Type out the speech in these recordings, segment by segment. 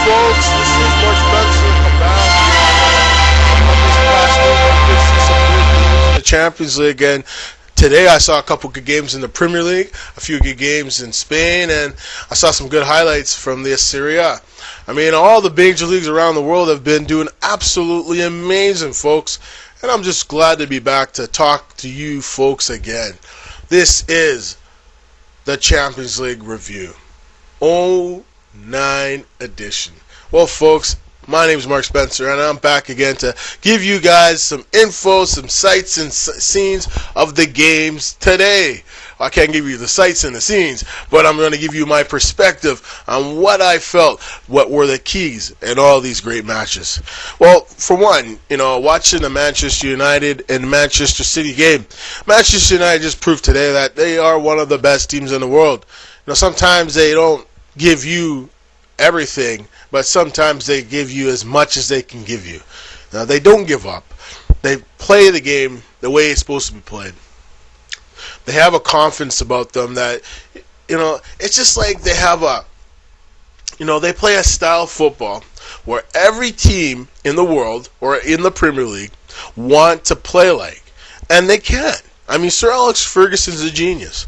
folks, this is Mark Spencer. I'm back on this past week. I did see some good games in the Champions League, and today I saw a couple good games in the Premier League, a few good games in Spain, and I saw some good highlights from the Serie A. I mean, all the major leagues around the world have been doing absolutely amazing, folks, and I'm just glad to be back to talk to you folks again. This is the Champions League review. 09 edition. Well, folks, my name is Mark Spencer, and I'm back again to give you guys some info, some sights and scenes of the games today. I can't give you the sights and the scenes, but I'm going to give you my perspective on what I felt, what were the keys in all these great matches. Well, for one, watching the Manchester United and Manchester City game, Manchester United just proved today that they are one of the best teams in the world. Sometimes they don't give you everything, but sometimes they give you as much as they can give you. Now, they don't give up. They play the game the way it's supposed to be played. They have a confidence about them that, it's just like they have they play a style of football where every team in the world or in the Premier League want to play like. And they can. I mean, Sir Alex Ferguson's a genius.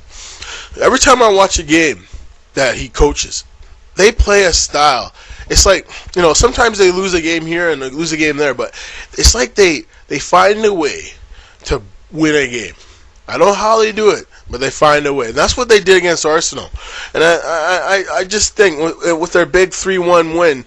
Every time I watch a game that he coaches, they play a style. It's like, sometimes they lose a game here and they lose a game there, but it's like they find a way to win a game. I don't know how they do it, but they find a way. And that's what they did against Arsenal. And I just think with their big 3-1 win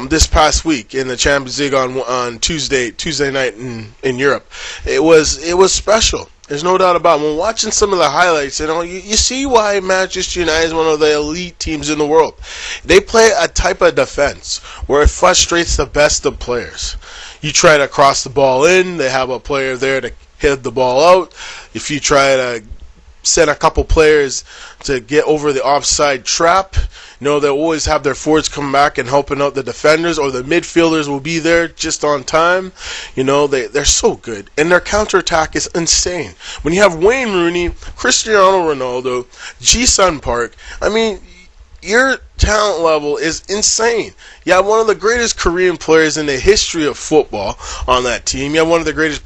this past week in the Champions League on Tuesday night in Europe, it was special. There's no doubt about it. When watching some of the highlights, you see why Manchester United is one of the elite teams in the world. They play a type of defense where it frustrates the best of players. You try to cross the ball in, they have a player there to hit the ball out. If you try to send a couple players to get over the offside trap, they'll always have their forwards come back and helping out the defenders, or the midfielders will be there just on time. They're so good. And their counterattack is insane. When you have Wayne Rooney, Cristiano Ronaldo, Ji-Sun Park, your talent level is insane. You have one of the greatest Korean players in the history of football on that team. You have one of the greatest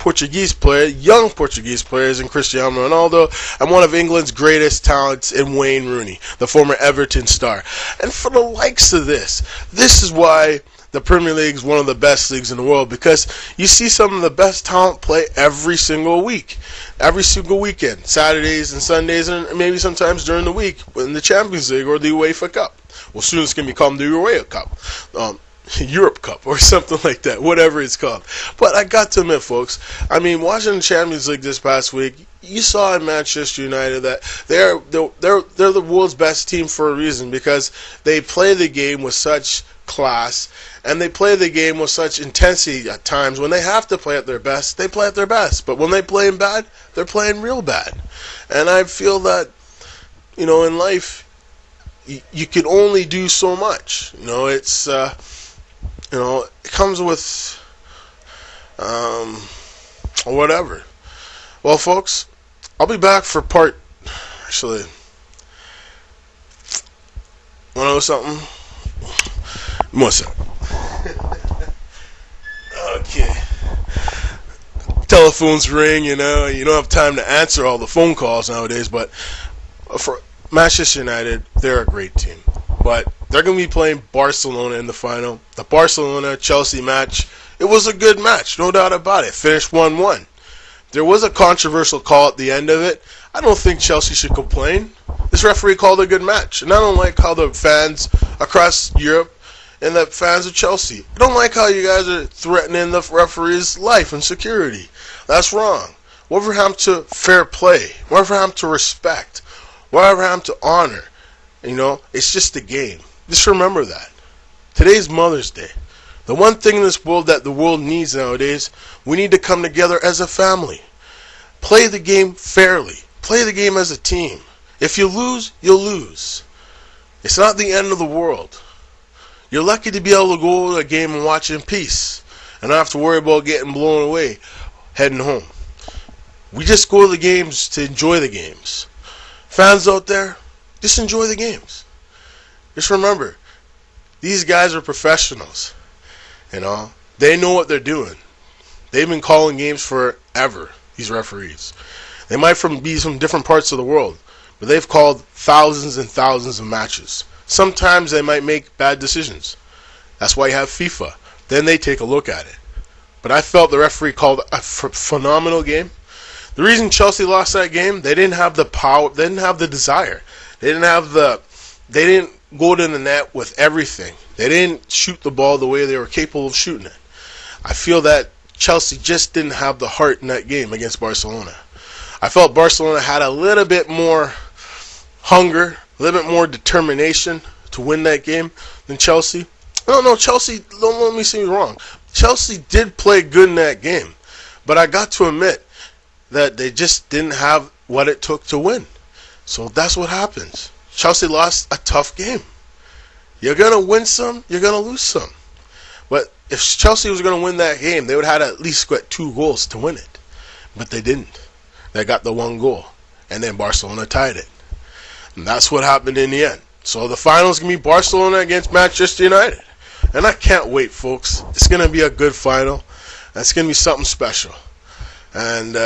young Portuguese players in Cristiano Ronaldo, and one of England's greatest talents in Wayne Rooney, the former Everton star. And for the likes of this is why the Premier League is one of the best leagues in the world, because you see some of the best talent play every single week, every single weekend, Saturdays and Sundays, and maybe sometimes during the week in the Champions League or the UEFA Cup. Well, soon it's going to become the UEFA Cup, Europe Cup, or something like that, whatever it's called. But I got to admit, folks, watching the Champions League this past week, you saw in Manchester United that they're the world's best team for a reason, because they play the game with such class, and they play the game with such intensity at times. When they have to play at their best, they play at their best. But when they play bad, they're playing real bad. And I feel that, in life, you can only do so much. It's, it comes with, whatever. Well, folks, I'll be back for actually, want to know something? One second. Okay. Telephones ring, you don't have time to answer all the phone calls nowadays, but for Manchester United, they're a great team. But they're going to be playing Barcelona in the final. The Barcelona-Chelsea match, it was a good match, no doubt about it. Finished 1-1. There was a controversial call at the end of it. I don't think Chelsea should complain. This referee called a good match. And I don't like how the fans across Europe and the fans of Chelsea, I don't like how you guys are threatening the referee's life and security. That's wrong. Whatever happened to fair play? Whatever happened to respect? Whatever happened to honor? It's just a game. Just remember that. Today's Mother's Day. The one thing in this world that the world needs nowadays, we need to come together as a family. Play the game fairly. Play the game as a team. If you lose, you'll lose. It's not the end of the world. You're lucky to be able to go to a game and watch it in peace and not have to worry about getting blown away heading home. We just go to the games to enjoy the games. Fans out there, just enjoy the games. Just remember, These guys are professionals. They know what they're doing. They've been calling games forever, these referees. They might be from different parts of the world, but they've called thousands and thousands of matches. Sometimes they might make bad decisions. That's why you have FIFA. Then they take a look at it. But I felt the referee called a phenomenal game. The reason Chelsea lost that game, they didn't have the power, they didn't have the desire. They didn't go to the net with everything. They didn't shoot the ball the way they were capable of shooting it. I feel that Chelsea just didn't have the heart in that game against Barcelona. I felt Barcelona had a little bit more hunger, a little bit more determination to win that game than Chelsea. No, Chelsea, don't let me see me wrong. Chelsea did play good in that game, but I got to admit that they just didn't have what it took to win. So that's what happens. Chelsea lost a tough game. You're going to win some, you're going to lose some. But if Chelsea was going to win that game, they would have had at least got 2 goals to win it. But they didn't. They got the 1 goal. And then Barcelona tied it. And that's what happened in the end. So the finals going to be Barcelona against Manchester United. And I can't wait, folks. It's going to be a good final. It's going to be something special. And,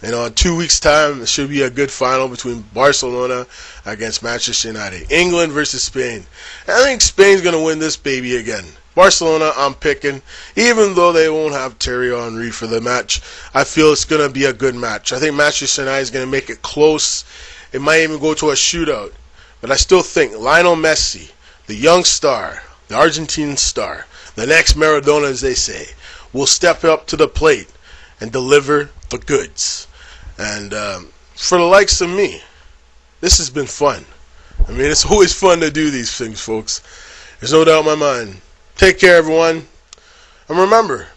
in 2 weeks' time, it should be a good final between Barcelona against Manchester United. England versus Spain. And I think Spain's going to win this baby again. Barcelona, I'm picking. Even though they won't have Thierry Henry for the match, I feel it's going to be a good match. I think Manchester United is going to make it close. It might even go to a shootout. But I still think Lionel Messi, the young star, the Argentine star, the next Maradona, as they say, will step up to the plate and deliver the goods. And for the likes of me, this has been fun. I mean, it's always fun to do these things, folks. There's no doubt in my mind. Take care, everyone. And remember,